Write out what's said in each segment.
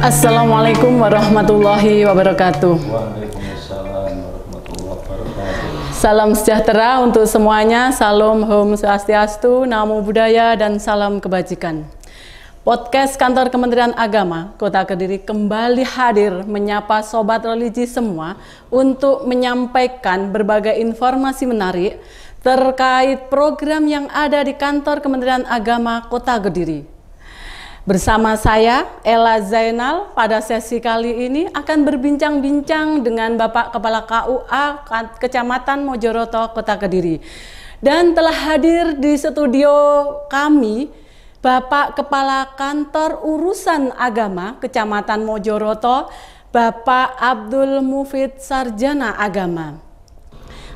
Assalamualaikum warahmatullahi wabarakatuh. Waalaikumsalam warahmatullahi wabarakatuh. Salam sejahtera untuk semuanya. Salam Om Swastiastu, Namo Buddhaya, dan salam kebajikan. Podcast Kantor Kementerian Agama Kota Kediri kembali hadir menyapa sobat religi semua untuk menyampaikan berbagai informasi menarik terkait program yang ada di Kantor Kementerian Agama Kota Kediri. Bersama saya, Ella Zainal, pada sesi kali ini akan berbincang-bincang dengan Bapak Kepala KUA Kecamatan Mojoroto, Kota Kediri. Dan telah hadir di studio kami, Bapak Kepala Kantor Urusan Agama Kecamatan Mojoroto, Bapak Abdul Mufid Sarjana Agama.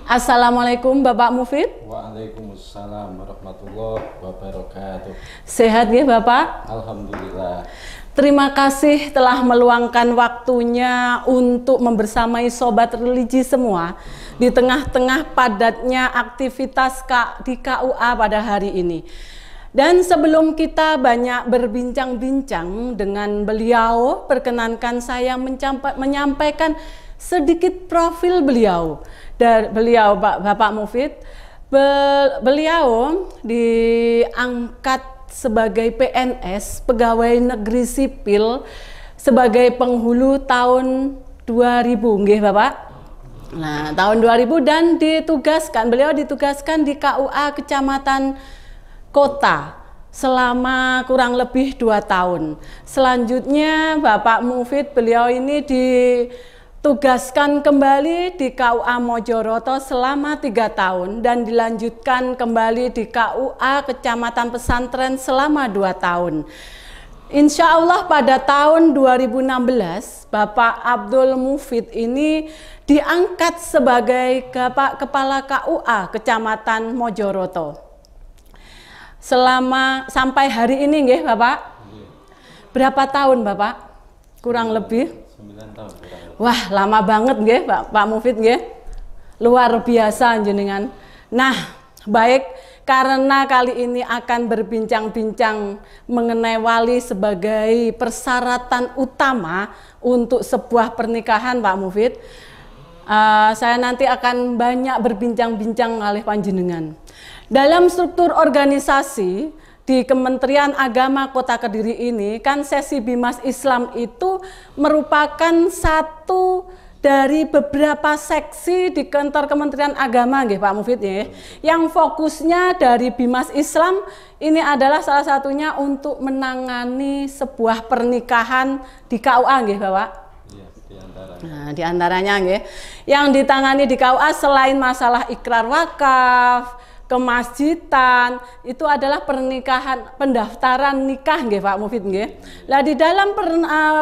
Assalamualaikum Bapak Mufid. Waalaikumsalam warahmatullahi wabarakatuh. Sehat ya Bapak? Alhamdulillah. Terima kasih telah meluangkan waktunya untuk membersamai sobat religi semua di tengah-tengah padatnya aktivitas di KUA pada hari ini. Dan sebelum kita banyak berbincang-bincang dengan beliau, perkenankan saya menyampaikan sedikit profil beliau. Dan beliau Bapak Mufid, beliau diangkat sebagai PNS, pegawai negeri sipil, sebagai penghulu tahun 2000, nggih Bapak? Nah, tahun 2000, dan beliau ditugaskan di KUA Kecamatan Kota selama kurang lebih 2 tahun. Selanjutnya Bapak Mufid, beliau ini ditugaskan kembali di KUA Mojoroto selama 3 tahun dan dilanjutkan kembali di KUA Kecamatan Pesantren selama 2 tahun. Insya Allah pada tahun 2016 Bapak Abdul Mufid ini diangkat sebagai Kepala KUA Kecamatan Mojoroto. Sampai hari ini nggih Bapak? Berapa tahun Bapak? Kurang lebih 9 tahun. Wah, lama banget nggih Pak Mufid nggih. Luar biasa jenengan. Nah, baik, karena kali ini akan berbincang-bincang mengenai wali sebagai persyaratan utama untuk sebuah pernikahan Pak Mufid. Saya nanti akan banyak berbincang-bincang oleh panjenengan. Dalam struktur organisasi di Kementerian Agama Kota Kediri ini, kan sesi Bimas Islam itu merupakan satu dari beberapa seksi di kantor Kementerian Agama nggih Pak Mufid ya. Yang fokusnya dari Bimas Islam ini adalah salah satunya untuk menangani sebuah pernikahan di KUA nggih Bapak? Iya, diantaranya. Nah, diantaranya nggih, yang ditangani di KUA selain masalah ikrar wakaf, kemasjidan, itu adalah pendaftaran nikah nggih Pak Mufid nggih. Lah di dalam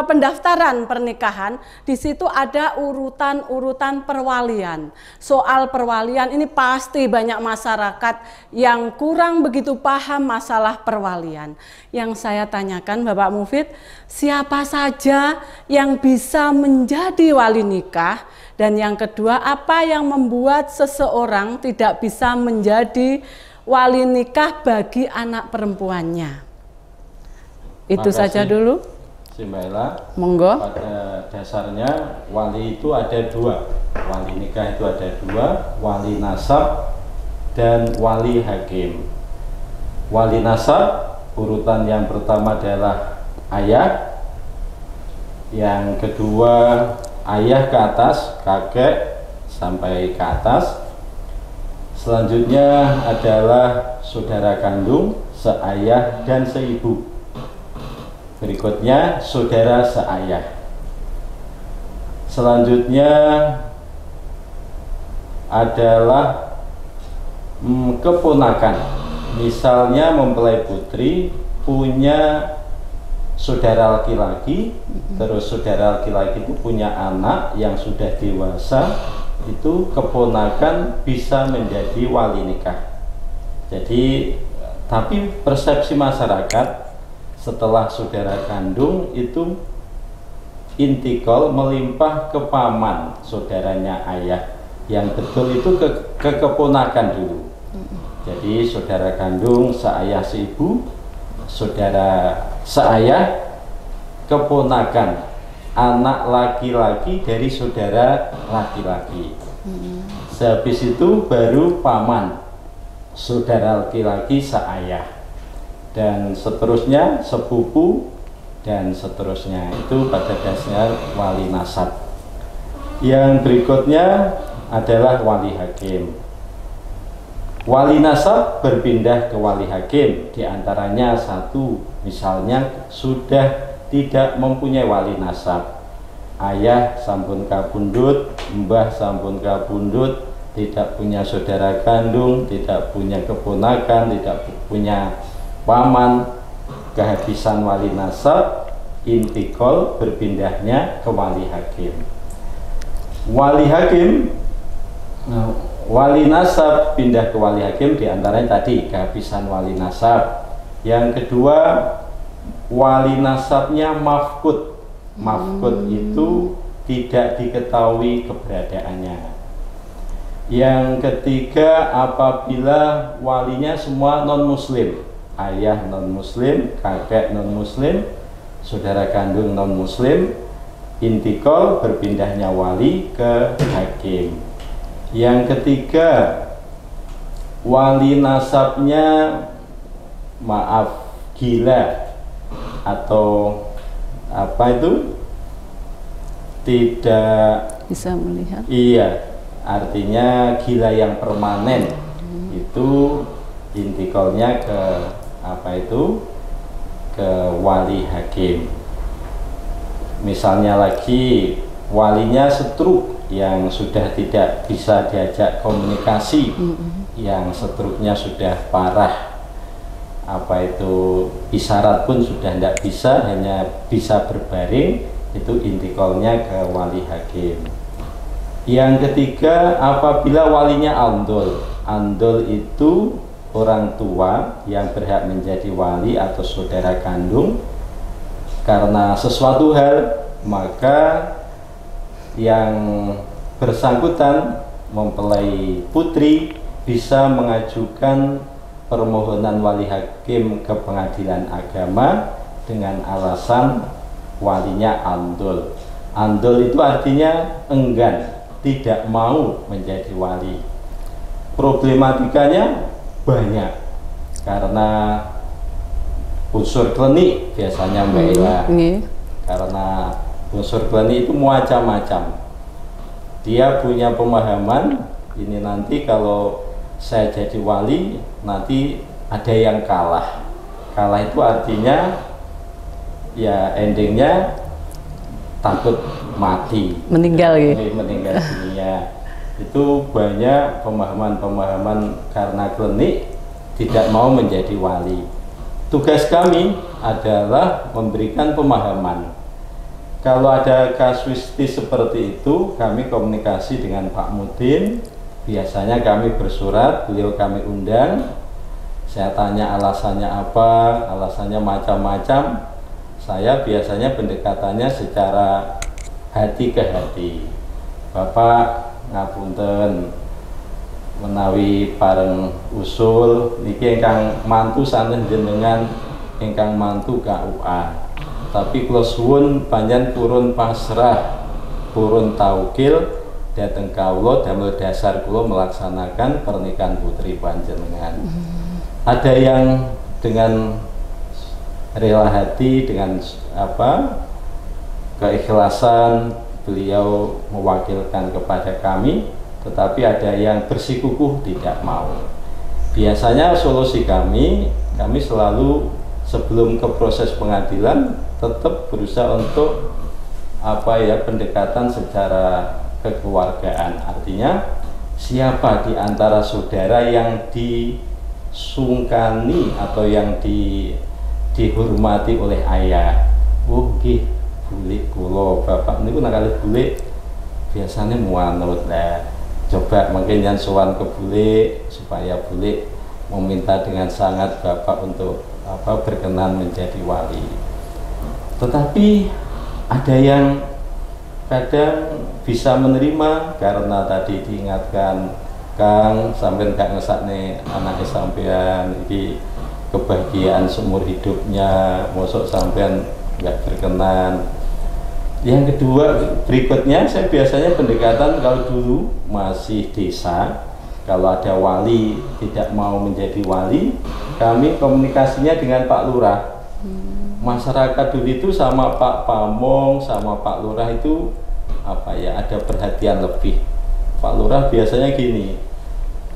pendaftaran pernikahan di situ ada urutan-urutan perwalian. Soal perwalian ini pasti banyak masyarakat yang kurang begitu paham masalah perwalian. Yang saya tanyakan Bapak Mufid, siapa saja yang bisa menjadi wali nikah? Dan yang kedua, apa yang membuat seseorang tidak bisa menjadi wali nikah bagi anak perempuannya? Itu saja dulu. Mbak, monggo. pada dasarnya wali itu ada 2. Wali nikah itu ada 2, wali nasab dan wali hakim. Wali nasab, urutan yang pertama adalah ayah, yang kedua ayah ke atas, kakek sampai ke atas. Selanjutnya adalah saudara kandung, seayah dan seibu. Berikutnya saudara seayah. Selanjutnya adalah keponakan. Misalnya mempelai putri punya saudara laki-laki, terus saudara laki-laki itu punya anak yang sudah dewasa, itu keponakan bisa menjadi wali nikah. Jadi, tapi persepsi masyarakat setelah saudara kandung itu intikal melimpah ke paman saudaranya ayah, yang betul itu ke keponakan dulu. Jadi saudara kandung seayah seibu, saudara seayah keponakan, anak laki-laki dari saudara laki-laki. Sehabis itu baru paman, saudara laki-laki seayah, dan seterusnya sepupu, dan seterusnya. Itu pada dasarnya wali nasab. Yang berikutnya adalah wali hakim. Wali nasab berpindah ke wali hakim, diantaranya satu, misalnya sudah tidak mempunyai wali nasab, ayah sampun kabundut, mbah sampun kabundut, tidak punya saudara kandung, tidak punya keponakan, tidak punya paman, kehabisan wali nasab, intikal, berpindahnya ke wali hakim. Wali hakim, wali nasab pindah ke wali hakim, diantaranya tadi kehabisan wali nasab. Yang kedua, wali nasabnya mafkud. Mafkud itu tidak diketahui keberadaannya. Yang ketiga, apabila walinya semua non muslim, ayah non muslim, kakek non muslim, saudara kandung non muslim, intikal, berpindahnya wali ke hakim. Yang ketiga, wali nasabnya gila atau apa itu, tidak bisa melihat. Iya, artinya gila yang permanen. Itu intikalnya ke apa itu, ke wali hakim. Misalnya lagi walinya stroke, yang sudah tidak bisa diajak komunikasi, yang stroke-nya sudah parah, apa itu isyarat pun sudah tidak bisa, hanya bisa berbaring, itu intikalnya ke wali hakim. Yang ketiga, apabila walinya andol. Andol itu orang tua yang berhak menjadi wali atau saudara kandung karena sesuatu hal, maka yang bersangkutan mempelai putri bisa mengajukan permohonan wali hakim ke pengadilan agama dengan alasan walinya andol. Andol itu artinya enggan, tidak mau menjadi wali. Problematikanya banyak karena unsur klinik biasanya Mbak Ella. Karena unsur klinik itu macam-macam. Dia punya pemahaman ini, nanti kalau saya jadi wali nanti ada yang kalah. Kalah itu artinya ya endingnya takut mati, meninggal gitu. Meninggal dunia. Itu banyak pemahaman-pemahaman karena klinik tidak mau menjadi wali. Tugas kami adalah memberikan pemahaman. Kalau ada kasuistis seperti itu, kami komunikasi dengan Pak Mudin. Biasanya kami bersurat, beliau kami undang. Saya tanya alasannya apa, alasannya macam-macam. Saya biasanya pendekatannya secara hati ke hati. Bapak ngapunten menawi pareng usul niki ingkang mantu santen jenengan ingkang mantu KUA. Tapi kula suwun panjenengan purun pasrah, purun taukil dhateng kawula damel dasar kula melaksanakan pernikahan putri panjenengan. Ada yang dengan rela hati, dengan apa keikhlasan beliau mewakilkan kepada kami, tetapi ada yang bersikukuh tidak mau. Biasanya solusi kami selalu sebelum ke proses pengadilan tetap berusaha untuk apa ya, pendekatan secara kekeluargaan. Artinya siapa di antara saudara yang disungkani atau yang dihormati oleh ayah. Oh nggih, bulik kula bapak niku nak kalih bulik biasanya muanut lah. Coba mungkin yang sowan ke bulik supaya bulik meminta dengan sangat bapak untuk apa berkenan menjadi wali. Tetapi ada yang kadang bisa menerima karena tadi diingatkan, Kang sampean gak ngesakne anake sampean iki kebahagiaan seumur hidupnya, mosok sampean nggak berkenan. Yang kedua, berikutnya saya biasanya pendekatan kalau dulu masih desa, kalau ada wali tidak mau menjadi wali, kami komunikasinya dengan Pak Lurah. Masyarakat dulu itu sama Pak Pamong, sama Pak Lurah itu apa ya, ada perhatian lebih. Pak Lurah biasanya gini,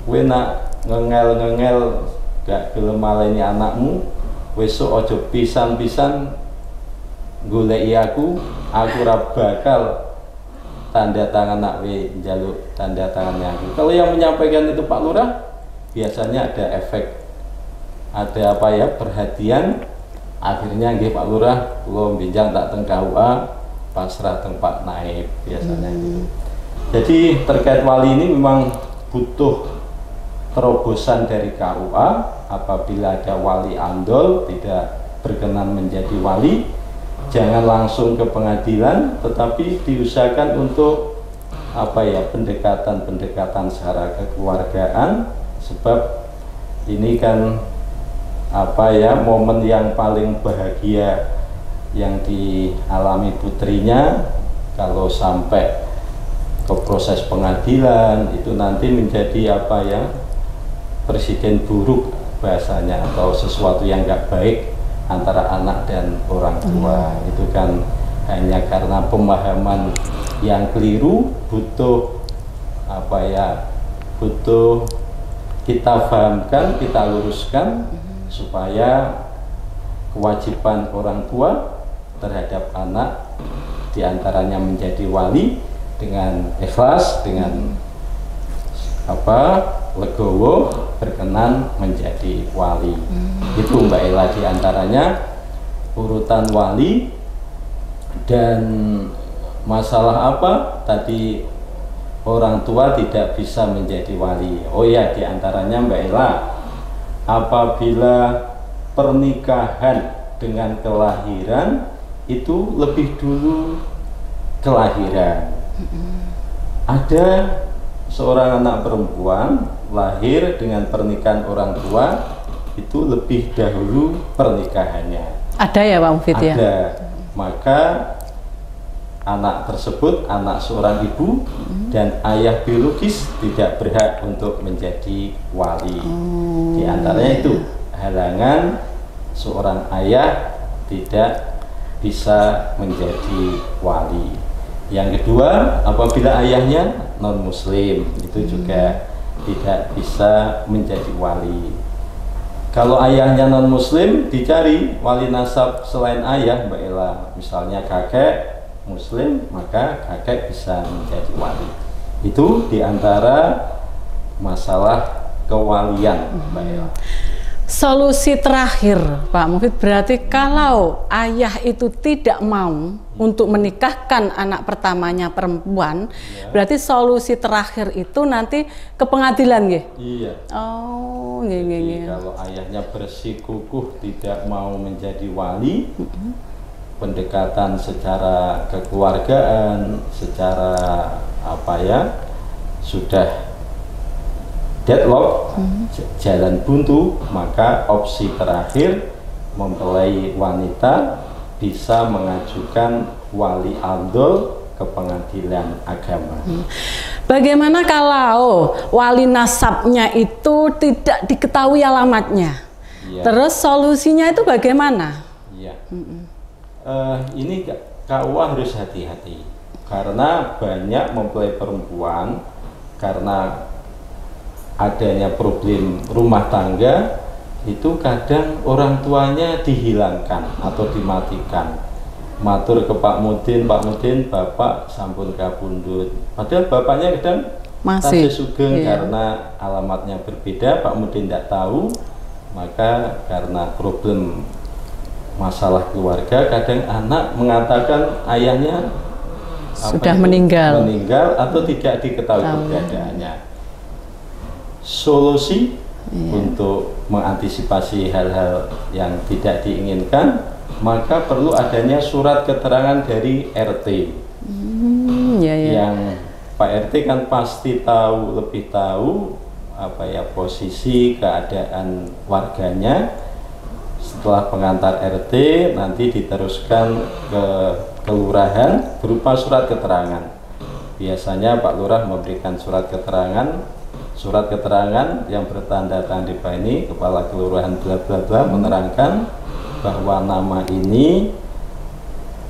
kowe nak ngengel-ngengel gak gelem maleni anakmu, besok ojo pisan-pisan goleki aku ora bakal tanda tangan nak we njaluk tanda tangannya aku. Kalau yang menyampaikan itu Pak Lurah, biasanya ada efek, ada apa ya, perhatian. Akhirnya nggih Pak Lurah, kula benjang tak teng KUA, pasrah teng Pak Naib biasanya gitu. Jadi terkait wali ini memang butuh terobosan dari KUA. Apabila ada wali andol tidak berkenan menjadi wali, jangan langsung ke pengadilan, tetapi diusahakan untuk apa ya, pendekatan secara kekeluargaan, sebab ini kan apa ya, momen yang paling bahagia yang dialami putrinya. Kalau sampai ke proses pengadilan itu nanti menjadi apa ya, presiden buruk bahasanya, atau sesuatu yang nggak baik antara anak dan orang tua. Itu kan hanya karena pemahaman yang keliru, butuh apa ya, butuh kita pahamkan, kita luruskan supaya kewajiban orang tua terhadap anak diantaranya menjadi wali dengan ikhlas, dengan apa, legowo, berkenan menjadi wali. Itu Mbak Ella diantaranya urutan wali. Dan masalah apa tadi, orang tua tidak bisa menjadi wali. Oh ya, diantaranya Mbak Ella, apabila pernikahan dengan kelahiran itu lebih dulu kelahiran. Ada seorang anak perempuan lahir dengan pernikahan orang tua, itu lebih dahulu pernikahannya. Ada ya Pak Mufid ya? Ada. Maka anak tersebut anak seorang ibu dan ayah biologis tidak berhak untuk menjadi wali. Di antaranya itu halangan seorang ayah tidak bisa menjadi wali. Yang kedua, apabila ayahnya non muslim, itu juga tidak bisa menjadi wali. Kalau ayahnya non muslim, dicari wali nasab selain ayah Mbak Ella. Misalnya kakek muslim, maka kakek bisa menjadi wali. Itu diantara masalah kewalian Mbak Ella. Solusi terakhir Pak Mufid, berarti kalau ayah itu tidak mau untuk menikahkan anak pertamanya perempuan, berarti solusi terakhir itu nanti ke pengadilan nggih? Iya. Oh, Jadi kalau ayahnya bersikukuh tidak mau menjadi wali, pendekatan secara kekeluargaan, secara apa ya, sudah deadlock, jalan buntu, maka opsi terakhir mempelai wanita bisa mengajukan wali andol ke pengadilan agama. Bagaimana kalau wali nasabnya itu tidak diketahui alamatnya? Ya. Terus solusinya itu bagaimana? Ya. Ini KUA harus hati-hati karena banyak mempelai perempuan karena adanya problem rumah tangga itu kadang orang tuanya dihilangkan atau dimatikan. Matur ke Pak Mudin, bapak sampun kabundut. Padahal bapaknya kadang masih sugeng, karena alamatnya berbeda, Pak Mudin tidak tahu. Maka karena problem masalah keluarga, kadang anak mengatakan ayahnya sudah meninggal atau tidak diketahui keberadaannya. Solusi untuk mengantisipasi hal-hal yang tidak diinginkan, maka perlu adanya surat keterangan dari RT. Yang Pak RT kan pasti lebih tahu apa ya posisi keadaan warganya. Setelah pengantar RT nanti diteruskan ke kelurahan berupa surat keterangan. Biasanya Pak Lurah memberikan surat keterangan yang bertanda tangan di ini kepala kelurahan bla bla bla menerangkan bahwa nama ini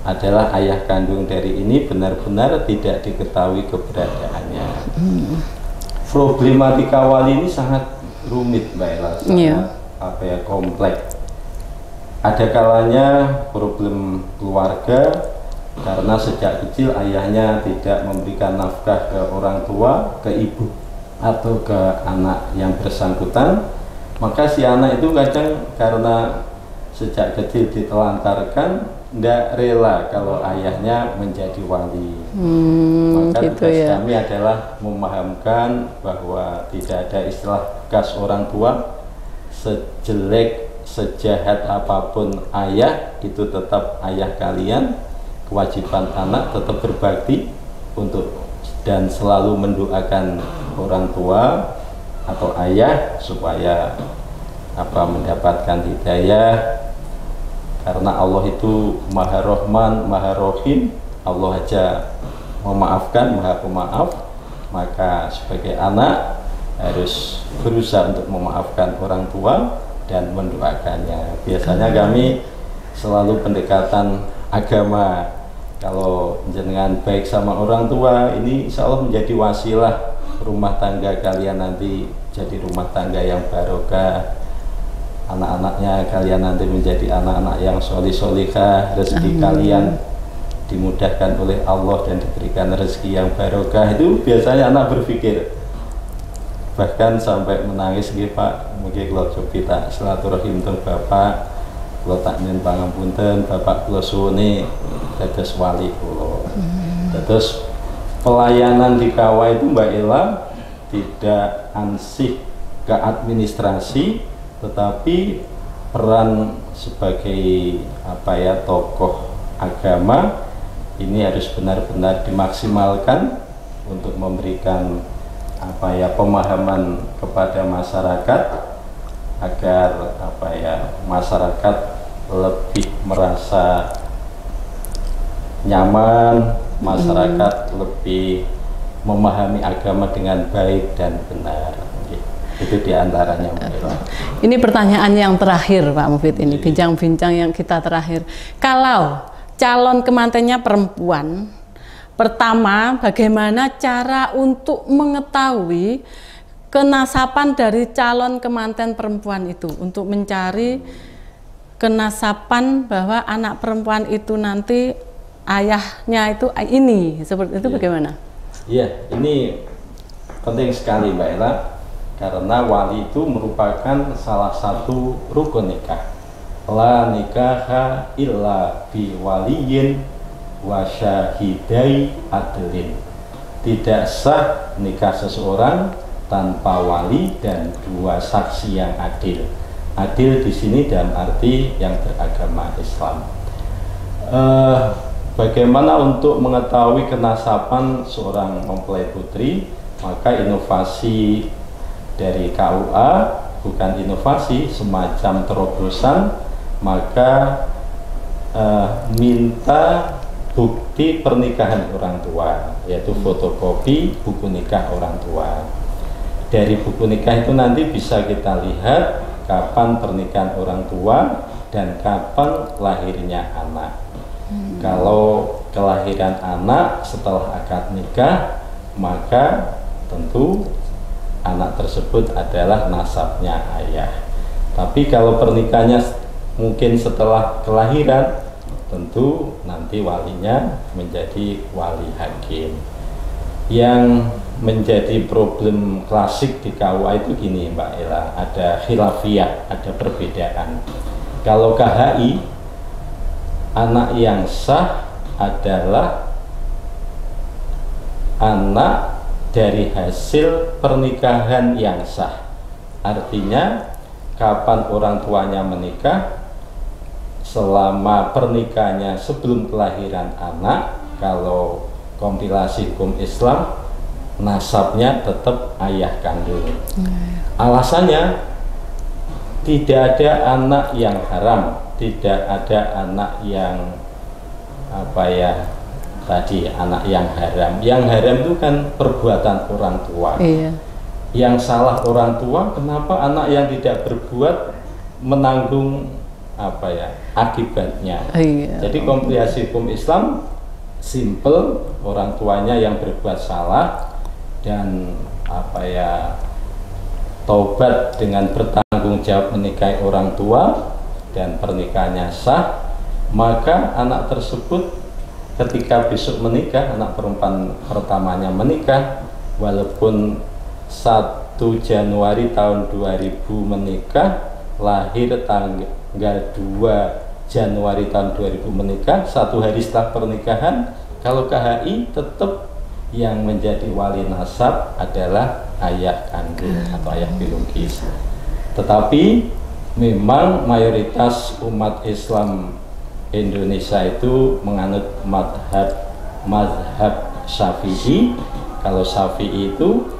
adalah ayah kandung dari ini benar-benar tidak diketahui keberadaannya. Problematika wali ini sangat rumit Mbak Ella, sangat kompleks. Ada kalanya problem keluarga karena sejak kecil ayahnya tidak memberikan nafkah ke orang tua, ke ibu atau ke anak yang bersangkutan, maka si anak itu kadang karena sejak kecil ditelantarkan tidak rela kalau ayahnya menjadi wali. Maka gitu tugas ya. kami adalah memahamkan bahwa tidak ada istilah kas orang tua, sejelek sejahat apapun ayah itu tetap ayah kalian. Kewajiban anak tetap berbakti untuk dan selalu mendoakan orang tua atau ayah supaya mendapatkan hidayah, karena Allah itu Maha Rahman, Maha Rahim. Allah aja memaafkan, Maha Pemaaf. Maka sebagai anak harus berusaha untuk memaafkan orang tua dan mendoakannya. Biasanya kami selalu pendekatan agama. Kalau jenengan baik sama orang tua, ini insya Allah menjadi wasilah rumah tangga kalian nanti jadi rumah tangga yang barokah. Anak-anaknya kalian nanti menjadi anak-anak yang solih-solihah. Rezeki kalian dimudahkan oleh Allah dan diberikan rezeki yang barokah. Itu biasanya anak berpikir, bahkan sampai menangis gitu Pak, mungkin kalau kita silaturahim ter Bapak, kalau takmin pangapunten Bapak kula suwune dados wali kula. Terus pelayanan di kawah itu Mbak Ella tidak ansih ke administrasi, tetapi peran sebagai tokoh agama ini harus benar-benar dimaksimalkan untuk memberikan pemahaman kepada masyarakat agar masyarakat lebih merasa nyaman, masyarakat lebih memahami agama dengan baik dan benar. Itu diantaranya. Ini pertanyaan yang terakhir Pak Mufid, ini bincang-bincang yang kita terakhir. Kalau calon kemantennya perempuan, pertama bagaimana cara untuk mengetahui kenasapan dari calon kemanten perempuan itu, untuk mencari kenasapan bahwa anak perempuan itu nanti ayahnya itu ini, seperti itu bagaimana? Iya, ini penting sekali Mbak Ella, karena wali itu merupakan salah satu rukun nikah. La nikaha illa bi waliyin wa syahidai adlin. Tidak sah nikah seseorang tanpa wali dan dua saksi yang adil. Adil di sini dalam arti yang beragama Islam. Bagaimana untuk mengetahui kenasapan seorang mempelai putri? Maka inovasi dari KUA, bukan inovasi, semacam terobosan, maka minta bukti pernikahan orang tua, yaitu fotokopi buku nikah orang tua. Dari buku nikah itu nanti bisa kita lihat kapan pernikahan orang tua dan kapan lahirnya anak. Kalau kelahiran anak setelah akad nikah, maka tentu anak tersebut adalah nasabnya ayah. Tapi kalau pernikahannya mungkin setelah kelahiran, tentu nanti walinya menjadi wali hakim. Yang menjadi problem klasik di KUA itu gini Mbak Ella, ada khilafiyah, ada perbedaan. Kalau KHI, anak yang sah adalah anak dari hasil pernikahan yang sah. Artinya kapan orang tuanya menikah, selama pernikahannya sebelum kelahiran anak, kalau kompilasi hukum Islam, nasabnya tetap ayah kandung. Alasannya tidak ada anak yang haram, tidak ada anak yang anak yang haram. Yang haram itu kan perbuatan orang tua. Iya. Yang salah orang tua, kenapa anak yang tidak berbuat menanggung akibatnya? Iya. Jadi komprehensif hukum Islam simple, orang tuanya yang berbuat salah dan taubat dengan bertanggung jawab menikahi orang tua dan pernikahannya sah, maka anak tersebut ketika besok menikah, anak perempuan pertamanya menikah, walaupun 1 Januari tahun 2000 menikah, lahir tanggal 2 Januari tahun 2000 menikah, 1 hari setelah pernikahan, kalau KHI tetap yang menjadi wali nasab adalah ayah kandung atau ayah biologis. Tetapi memang mayoritas umat Islam Indonesia itu menganut mazhab Syafi'i. Kalau Syafi'i itu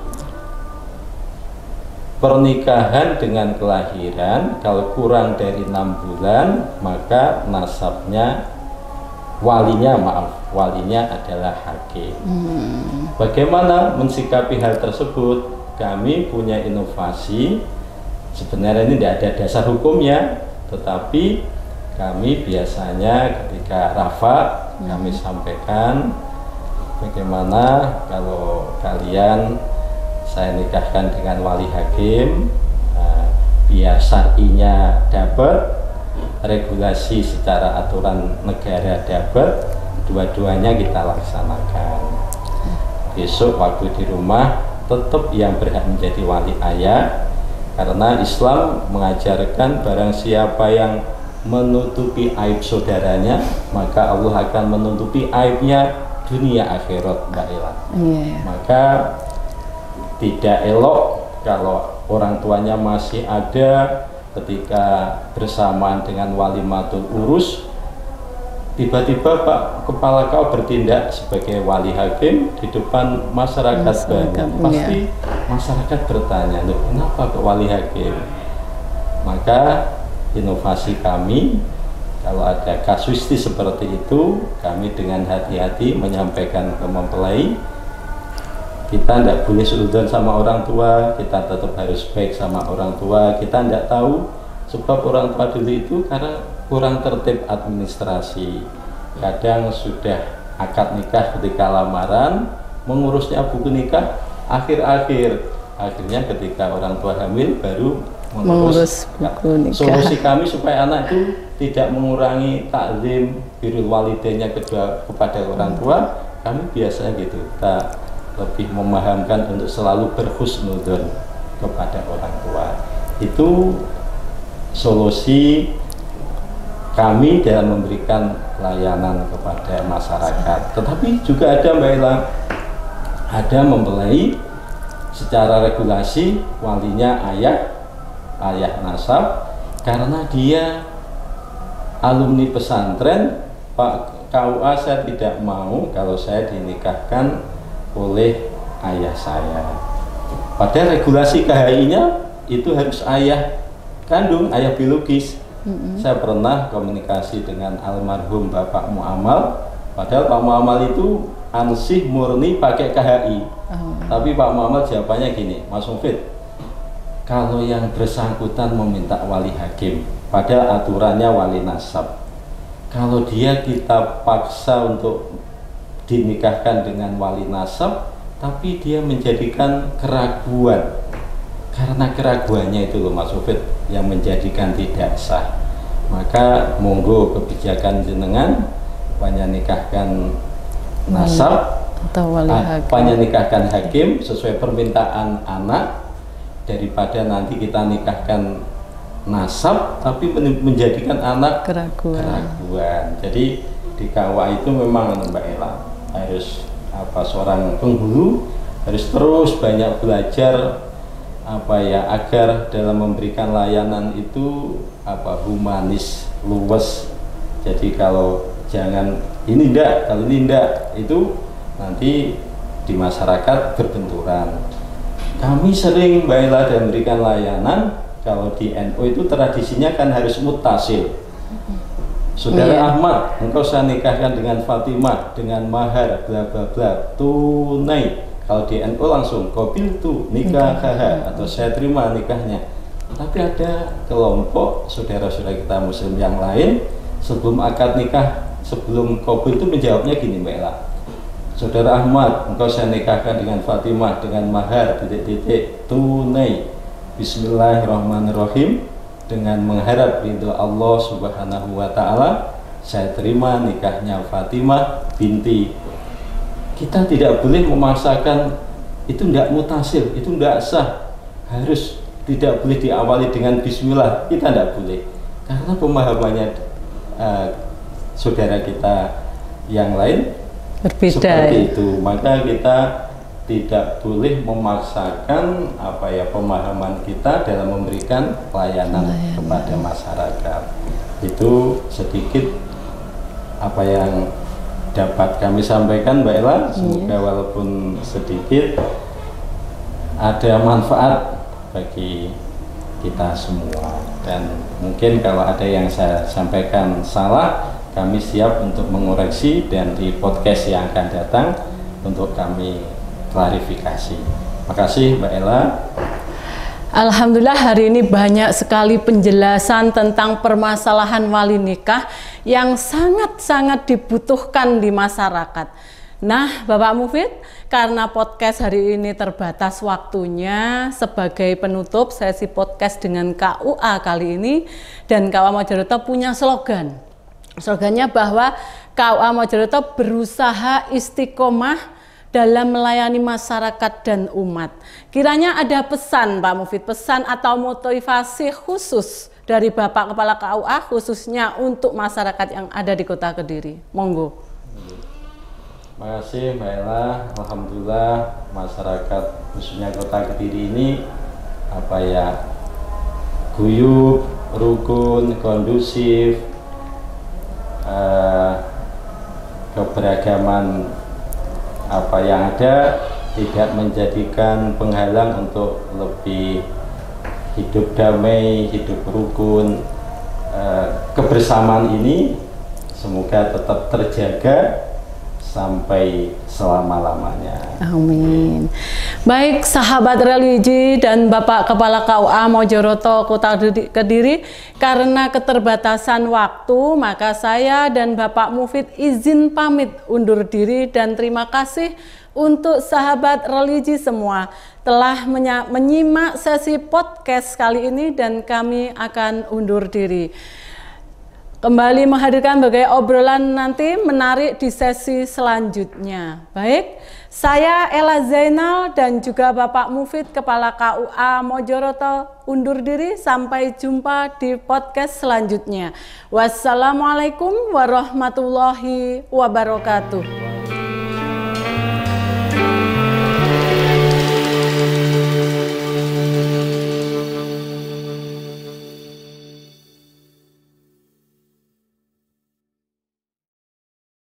pernikahan dengan kelahiran kalau kurang dari 6 bulan maka nasabnya walinya adalah hakim. Bagaimana mensikapi hal tersebut? Kami punya inovasi. Sebenarnya ini tidak ada dasar hukumnya, tetapi kami biasanya ketika rafa kami sampaikan bagaimana kalau kalian saya nikahkan dengan wali hakim, biar syar'inya dapat, regulasi secara aturan negara dapat, dua-duanya kita laksanakan. Besok waktu di rumah tetap yang berhak menjadi wali ayah, karena Islam mengajarkan barang siapa yang menutupi aib saudaranya maka Allah akan menutupi aibnya dunia akhirat, Mbak Ela. Maka tidak elok kalau orang tuanya masih ada ketika bersamaan dengan walimatul urus, tiba-tiba Pak Kepala Kau bertindak sebagai wali hakim di depan masyarakat banyak. Pasti masyarakat bertanya, loh kenapa ke wali hakim? Maka inovasi kami, kalau ada kasuistik seperti itu, kami dengan hati-hati menyampaikan ke mempelai, kita tidak boleh seudon sama orang tua, kita tetap harus baik sama orang tua. Kita tidak tahu sebab orang tua dulu itu karena kurang tertib administrasi. Kadang sudah akad nikah ketika lamaran, mengurusnya buku nikah akhirnya ketika orang tua hamil baru mengurus buku nikah. Solusi kami supaya anak itu tidak mengurangi taklim birrul walidainnya kepada orang tua, kami biasanya gitu, kita lebih memahamkan untuk selalu berhusnudzon kepada orang tua. Itu solusi kami dalam memberikan layanan kepada masyarakat. Tetapi juga ada Mbak Ela, ada mempelai secara regulasi walinya ayah nasab, karena dia alumni pesantren. Pak KUA, saya tidak mau kalau saya dinikahkan oleh ayah saya. Padahal regulasi KHI-nya itu harus ayah kandung, ayah biologis. Saya pernah komunikasi dengan almarhum Bapak Muamal, padahal Pak Muamal itu ansih murni pakai KHI. Tapi Pak Muamal jawabannya gini, Mas Mufid, kalau yang bersangkutan meminta wali hakim, padahal aturannya wali nasab, kalau dia kita paksa untuk dinikahkan dengan wali nasab, tapi dia menjadikan keraguan, karena keraguannya itu loh Mas Mufid yang menjadikan tidak sah. Maka monggo kebijakan jenengan nikahkan nasab atau wali hakim, nikahkan hakim sesuai permintaan anak, daripada nanti kita nikahkan nasab tapi menjadikan anak keraguan. Jadi di KUA itu memang Mbak Ela harus seorang penghulu harus terus banyak belajar agar dalam memberikan layanan itu humanis, luwes. Jadi kalau jangan ini enggak, kalau ini enggak, itu nanti di masyarakat berbenturan. Kami sering Mbak Ela dan memberikan layanan Kalau di NU itu tradisinya kan harus mutasil. Saudara Ahmad, engkau saya nikahkan dengan Fatimah dengan mahar bla bla bla tunai. Kalau di NU langsung qabil tu nikah atau saya terima nikahnya. Tapi ada kelompok saudara-saudara kita Muslim yang lain sebelum akad nikah, sebelum qabil itu menjawabnya gini, Mbak Ella. Saudara Ahmad, engkau saya nikahkan dengan Fatimah dengan mahar titik-titik tunai. Bismillahirrahmanirrahim. Dengan mengharap ridho Allah Subhanahu wa Ta'ala, saya terima nikahnya Fatimah binti. Kita tidak boleh memaksakan, itu tidak mutasil, itu tidak sah. Harus tidak boleh diawali dengan bismillah, kita tidak boleh. Karena pemahamannya saudara kita yang lain berbeda seperti itu. Maka kita tidak boleh memaksakan pemahaman kita dalam memberikan pelayanan kepada masyarakat. Itu sedikit apa yang dapat kami sampaikan, Mbak Ella. Semoga walaupun sedikit ada manfaat bagi kita semua. Dan mungkin kalau ada yang saya sampaikan salah, kami siap untuk mengoreksi dan di podcast yang akan datang untuk kami klarifikasi. Makasih Mbak Ella. Alhamdulillah hari ini banyak sekali penjelasan tentang permasalahan wali nikah yang sangat-sangat dibutuhkan di masyarakat. Nah, Bapak Mufid, karena podcast hari ini terbatas waktunya, sebagai penutup sesi podcast dengan KUA kali ini, dan KUA Mojokerto punya slogan. Slogannya bahwa KUA Mojokerto berusaha istiqomah dalam melayani masyarakat dan umat. Kiranya ada pesan Pak Mufid, pesan atau motivasi khusus dari Bapak Kepala KUA khususnya untuk masyarakat yang ada di Kota Kediri. Monggo. Terima kasih Mbak Ella. Alhamdulillah masyarakat khususnya Kota Kediri ini guyup, rukun, kondusif, keberagaman yang ada tidak menjadikan penghalang untuk lebih hidup damai, hidup rukun. Kebersamaan ini semoga tetap terjaga sampai selama-lamanya. Amin. Baik sahabat religi dan Bapak Kepala KUA Mojokerto Kota Kediri, karena keterbatasan waktu maka saya dan Bapak Mufid izin pamit undur diri, dan terima kasih untuk sahabat religi semua telah menyimak sesi podcast kali ini, dan kami akan undur diri. Kembali menghadirkan berbagai obrolan nanti menarik di sesi selanjutnya. Baik, saya Ella Zainal dan juga Bapak Mufid Kepala KUA Mojokerto undur diri. Sampai jumpa di podcast selanjutnya. Wassalamualaikum warahmatullahi wabarakatuh.